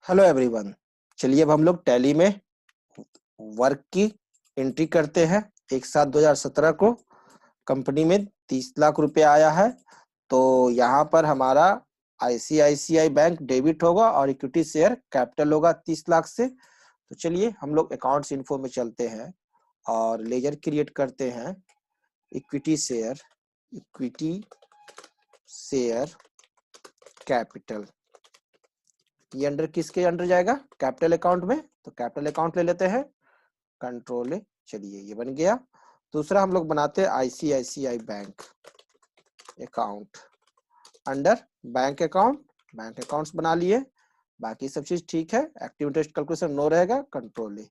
Hello everyone. चलिए अब हम लोग टैली में वर्क की एंट्री करते हैं। 1/7/2017 को कंपनी में 30 लाख रुपए आया है। तो यहाँ पर हमारा आईसीआईसीआई बैंक डेबिट होगा और इक्विटी शेयर कैपिटल होगा 30 लाख से। तो चलिए हम लोग अकाउंट्स इन्फो में चलते हैं और लेजर क्रिएट करते हैं। इक्विटी शेयर कैपिटल, ये अंडर किसके अंडर जाएगा? कैपिटल अकाउंट में। तो कैपिटल अकाउंट ले लेते हैं, कंट्रोल है। चलिए ये बन गया। दूसरा हम लोग बनाते हैं ICICI bank account under bank accounts बना लिए। बाकी सब चीज ठीक है। एक्टिव इंटरेस्ट कैलकुलेशन नो रहेगा, कंट्रोल है।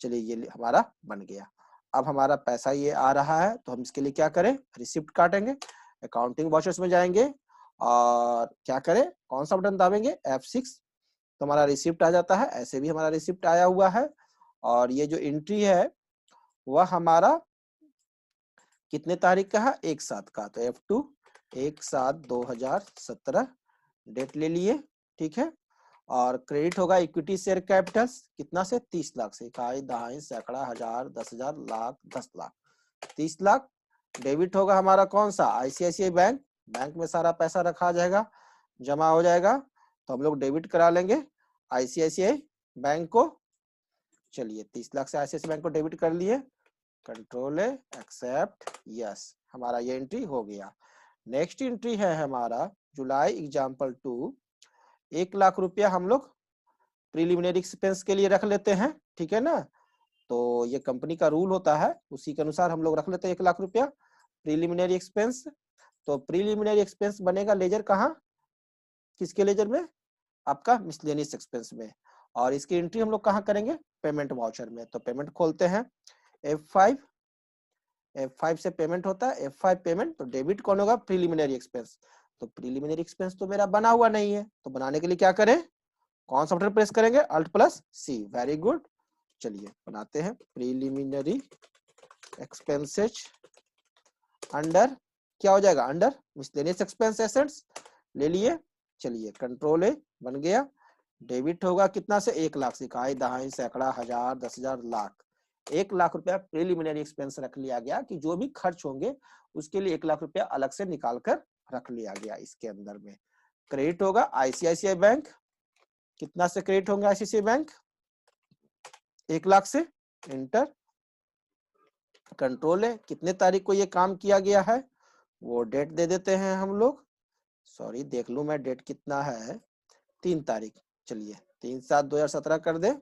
चलिए ये हमारा बन गया। अब हमारा पैसा ये आ रहा है तो हम इसके लिए क्या करें? रिसिप्ट काटेंगे, अकाउंटिंग वाचर्स में जाएंगे और क्या करें? कौन सा बटन दाबेंगे? F6। तो हमारा रिसिप्ट आ जाता है। ऐसे भी हमारा रिसिप्ट आया हुआ है। और ये जो एंट्री है वह हमारा कितने तारीख का है? 1/7 का। तो F2 1/7/2017 डेट ले लिए, ठीक है। और क्रेडिट होगा इक्विटी शेयर कैपिटल कितना से? 30 लाख से। इकाई, दहाई, सैकड़ा, हजार, 10,000, लाख, 10 लाख, 30 लाख। डेबिट होगा हमारा कौन सा? ICICI bank. बैंक में सारा पैसा रखा जाएगा, जमा हो जाएगा। तो हम लोग डेबिट करा लेंगे आईसीआईसीआई बैंक को। चलिए 30 लाख से आईसीआईसीआई बैंक को डेबिट कर लिए, कंट्रोल है, एक्सेप्ट, यस। हमारा ये एंट्री हो गया। नेक्स्ट एंट्री है हमारा जुलाई एग्जाम्पल 2। 1 लाख रुपया हम लोग प्रीलिमिनरी एक्सपेंस के लिए रख लेते हैं, ठीक है ना। तो ये कंपनी का रूल होता है, उसी के अनुसार हम लोग रख लेते हैं 1 लाख रुपया प्रीलिमिनरी एक्सपेंस। तो प्रीलिमिनरी एक्सपेंस बनेगा लेजर कहाँ? किसके लेजर में? आपका मिसलेनियस एक्सपेंस में। और इसकी एंट्री हम लोग कहाँ करेंगे? पेमेंट वाउचर में। तो पेमेंट खोलते हैं, F5 से पेमेंट होता है, F5 पेमेंट। तो डेबिट कौन होगा? Preliminary expense. तो प्रीलिमिनरी एक्सपेंस तो मेरा बना हुआ नहीं है, तो बनाने के लिए क्या करें? कौन सा बटन प्रेस करेंगे? Alt+C। Very good. चलिए बनाते हैं प्रीलिमिनरी एक्सपेंसेज अंडर, क्या हो जाएगा? अंडर मिसलेनियस एक्सपेंस एसेट्स ले लिए। चलिए कंट्रोल ए, बन गया। डेबिट होगा कितना से? 1 लाख से। इकाई, दहाई, सैकड़ा, हजार, 10,000, लाख। 1 लाख रुपया प्रीलिमिनरी एक्सपेंस रख लिया गया कि जो भी खर्च होंगे उसके लिए 1 लाख रुपया अलग से निकाल कर रख लिया गया इसके अंदर में। क्रेडिट होगा आईसीआईसीआई बैंक। कितना से क्रेडिट होंगे आईसीआईसीआई बैंक? 1 लाख से। इंटर, कंट्रोल है। कितने तारीख को ये काम किया गया है वो डेट दे देते हैं हम लोग। सॉरी, देख लू मैं डेट कितना है। 3 तारीख। चलिए 3/7/2017 कर दे।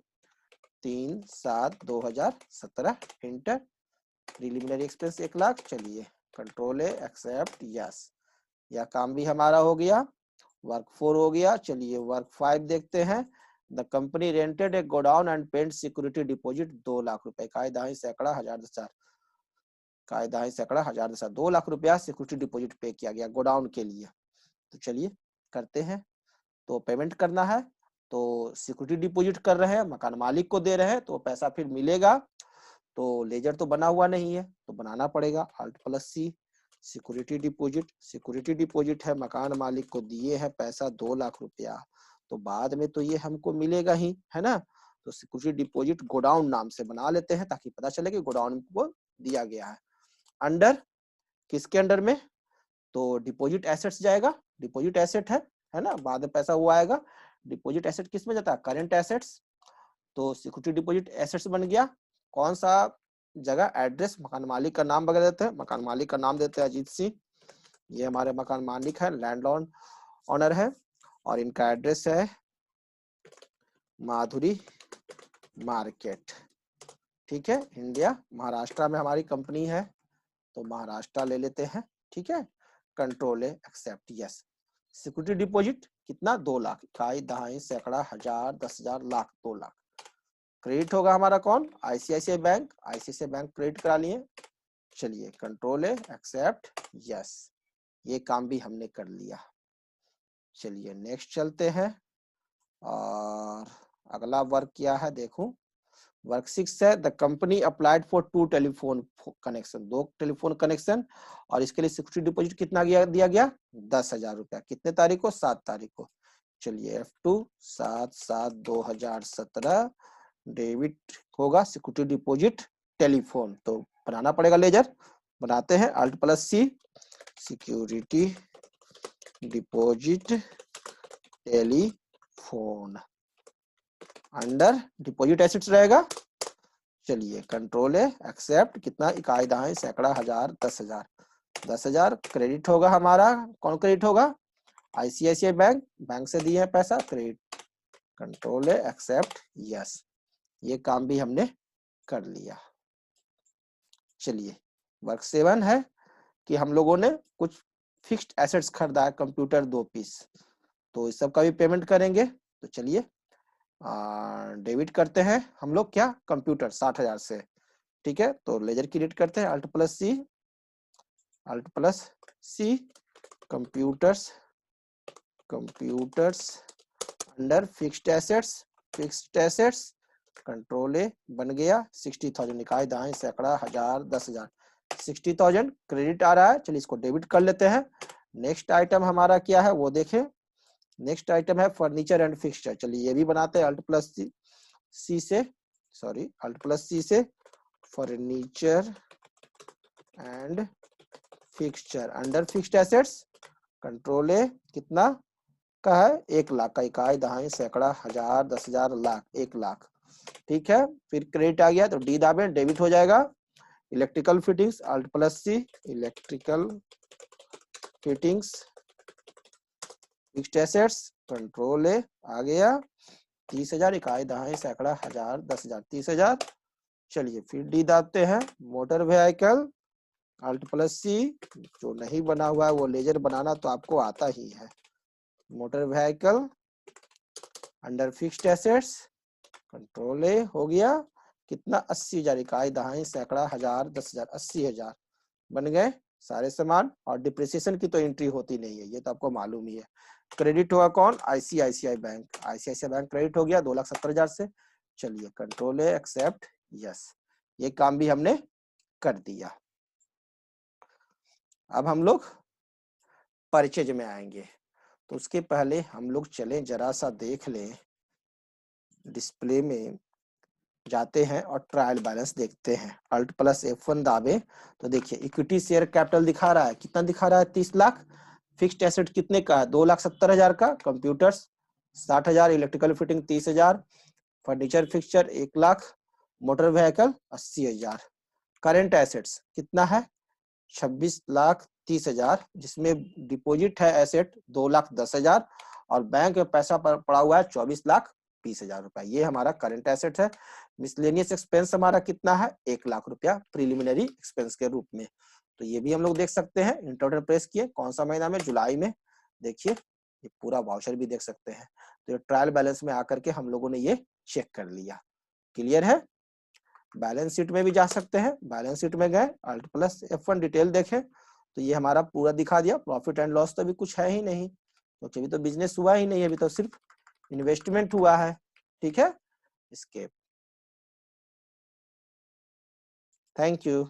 3/7/2017 इंटर। Preliminary expense 1 lakh. चलिए कंट्रोल है, एक्सेप्ट, यस। यह काम भी हमारा हो गया। वर्क 4 हो गया। चलिए वर्क 5 देखते हैं। The company rented A godown and paid security deposit 2 lakh रुपए। इकाई, दहाई, सैकड़ा, हजार, 10,000, इकाई, दहाई, सैकड़ा, हजार, 10,000, 2 लाख रुपया सिक्योरिटी डिपॉजिट पे किया गया गोडाउन के लिए। तो चलिए करते हैं। तो पेमेंट करना है, तो सिक्योरिटी डिपॉजिट कर रहे हैं, मकान मालिक को दे रहे हैं, तो पैसा फिर मिलेगा। तो लेजर तो बना हुआ नहीं है तो बनाना पड़ेगा। Alt+C। सिक्योरिटी डिपॉजिट है, मकान मालिक को दिए हैं पैसा 2 लाख रुपया। तो बाद में तो ये हमको मिलेगा ही, है ना। तो सिक्योरिटी डिपॉजिट गोडाउन नाम से बना लेते हैं ताकि पता चले कि गोडाउन को दिया गया है। अंडर किसके अंडर में? तो डिपॉजिट एसेट्स जाएगा। डिपॉजिट एसेट है ना, बाद में पैसा हुआ आएगा। डिपॉजिट एसेट किस में जाता है? Current assets. तो सिक्योरिटी डिपॉजिट एसेट्स बन गया। कौन सा जगह? एड्रेस, मकान मालिक का नाम वगैरह देते हैं। मकान मालिक का नाम देते हैं अजीत सिंह। ये हमारे मकान मालिक है, लैंडलॉर्ड ऑनर है। और इनका एड्रेस है माधुरी मार्केट, ठीक है, इंडिया, महाराष्ट्र में हमारी कंपनी है। तो महाराष्ट्र ले लेते हैं, ठीक है। कंट्रोल है, एक्सेप्ट, यस। सिक्योरिटी डिपॉजिट कितना? 2 लाख। इकाई, दहाई, सैकड़ा, हजार, 10,000, लाख, 2 लाख। क्रेडिट होगा हमारा कौन? ICICI bank. ICICI bank credit करा लिए। चलिए कंट्रोल है, एक्सेप्ट, यस। ये काम भी हमने कर लिया। चलिए नेक्स्ट चलते हैं। और अगला वर्क क्या है देखूं। वर्क 6 है। The company applied for 2 telephone connection, 2 telephone connection. और इसके लिए सिक्योरिटी डिपॉजिट कितना दिया गया? 10,000 रुपया। कितने तारीख को? 7 तारीख को। चलिए F2 7/7/2017 डेबिट होगा सिक्योरिटी डिपॉजिट टेलीफोन, तो बनाना पड़ेगा लेजर, बनाते हैं Alt+C security deposit telephone under deposit assets रहेगा। चलिए कंट्रोल है एक्सेप्ट, कितना इकाई दहाई सैकड़ा हजार 10,000, 10,000 क्रेडिट होगा हमारा। कौन क्रेडिट होगा? आईसीआईसीआई बैंक, बैंक से दिए हैं पैसा, क्रेडिट। कंट्रोल है एक्सेप्ट यस, ये काम भी हमने कर लिया। चलिए वर्क 7 है कि हम लोगों ने कुछ फिक्स्ड एसेट्स खरीदा है, कंप्यूटर 2 पीस, तो इस सब का भी पेमेंट करेंगे। तो चलिए डेबिट करते हैं हम लोग, क्या कंप्यूटर 60,000 से, ठीक है। तो लेजर क्रिएट करते हैं Alt+C computers under fixed assets control ए बन गया। 60,000 इकाई दहाई सैकड़ा हजार 10,000, 60,000 क्रेडिट आ रहा है। चलिए इसको डेबिट कर लेते हैं। नेक्स्ट आइटम हमारा क्या है वो देखें। नेक्स्ट आइटम है फर्नीचर एंड फिक्सचर। चलिए ये भी बनाते हैं Alt+C से furniture and fixture under fixed assets control ए, कितना का है 1 लाख का, इकाई दहाई सैकड़ा हजार 10,000 लाख 1 लाख, ठीक है। फिर क्रेडिट आ गया तो डी दाबे, डेबिट हो जाएगा। Electrical fittings Alt+C electrical fittings fixed assets control A आ गया। 30,000 इकाई दहाई सैकड़ा हजार 10,000 30,000। चलिए फिर डी दाबते हैं मोटर व्हीकल Alt+C, जो नहीं बना हुआ है वो लेजर बनाना तो आपको आता ही है। Motor vehicle under fixed assets control ए हो गया। कितना 80,000 इकाई दहाई सैकड़ा हजार 10,000 80,000 बन गए सारे सामान। और डिप्रिसिएशन की तो एंट्री होती नहीं है, ये तो आपको मालूम ही है। क्रेडिट हुआ कौन? आईसीआईसीआई बैंक क्रेडिट हो गया 2,70,000 से। चलिए कंट्रोल है एक्सेप्ट यस, ये काम भी हमने कर दिया। अब हम लोग परचेज में आएंगे, तो उसके पहले हम लोग चलें जरा सा देख लें, डिस्प्ले में जाते हैं और ट्रायल बैलेंस देखते हैं। Alt+F1 दाबे तो देखिए इक्विटी शेयर कैपिटल दिखा रहा है, कितना दिखा रहा है 30 लाख। फिक्स्ड एसेट कितने का है 2,70,000 का। Computers 60,000, electrical fitting 30,000, furniture fixture 1 lakh, motor vehicle 80,000। Current assets कितना है 26,30,000, जिसमें डिपॉजिट है एसेट 2,10,000 और बैंक में पैसा पड़ा हुआ है 24,20,000 रुपए। ये हमारा करंट एसेट है। मिसलेनियस एक्सपेंस हमारा कितना है 1 लाख रुपया प्रीलिमिनरी एक्सपेंस के रूप में। तो ये भी हम लोग देख सकते हैं। इंटर प्रेस किए कौन सा महीना में, जुलाई में। देखिए ये पूरा वाउचर भी देख सकते हैं। तो ये ट्रायल बैलेंस में आकर के हम लोगों ने ये चेक कर लिया। क्लियर है। बैलेंस शीट में भी जा सकते हैं। बैलेंस शीट में गए Alt+F1 डिटेल देखें तो ये हमारा पूरा दिखा दिया। प्रॉफिट एंड लॉस तो अभी कुछ है ही नहीं, क्योंकि अभी तो बिजनेस हुआ ही नहीं, अभी तो सिर्फ इन्वेस्टमेंट हुआ है, ठीक है। एस्केप। Thank you.